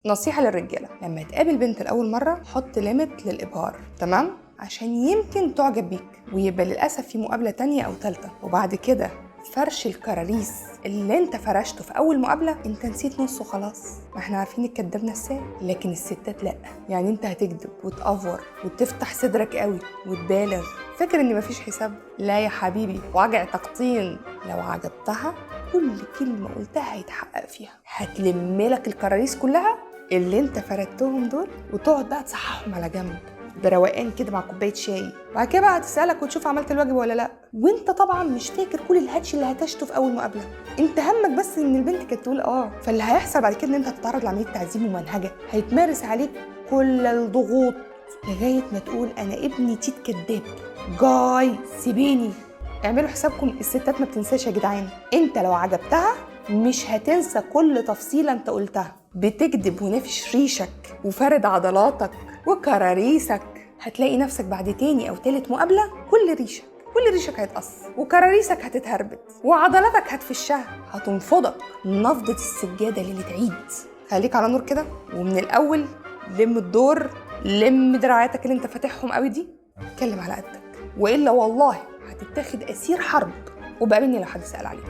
نصيحه للرجاله، لما تقابل بنت لاول مره حط ليميت للابهار، تمام؟ عشان يمكن تعجب بيك ويبقى للاسف في مقابله تانية او تالتة، وبعد كده فرش الكراريس اللي انت فرشته في اول مقابله انت نسيت نصه خلاص. ما احنا عارفين الكداب نساه، لكن الستات لا. يعني انت هتكذب وتأفور وتفتح صدرك قوي وتبالغ، فاكر ان مفيش حساب؟ لا يا حبيبي، وجع تقطين. لو عجبتها كل كلمه قلتها هيتحقق فيها، هتلملك الكراريس كلها اللي انت فردتهم دول وتقعد بقى تصححهم على جنب بروقان كده مع كوبايه شاي. بعد كده بقى هتسالك وتشوف عملت الواجب ولا لا، وانت طبعا مش فاكر كل الهاتش اللي هتشته في اول مقابله. انت همك بس ان البنت كانت تقول فاللي هيحصل بعد كده ان انت هتتعرض لعمليه تعذيب ممنهجه، هيتمارس عليك كل الضغوط لغايه ما تقول انا ابني تيت كداب، جاي سيبيني. اعملوا حسابكم الستات ما بتنساش يا جدعان. انت لو عجبتها مش هتنسى كل تفصيله انت قلتها. بتكذب ونافش ريشك وفرد عضلاتك وكراريسك، هتلاقي نفسك بعد تاني او تالت مقابله كل ريشك هيتقص وكراريسك هتتهربت وعضلاتك هتفشها، هتنفضك نفضة السجاده ليله عيد. خليك على نور كده، ومن الاول لم الدور، لم دراعاتك اللي انت فاتحهم قوي دي، اتكلم على قدك، والا والله هتتاخد اسير حرب، وبقابلني لو حد سأل عليك.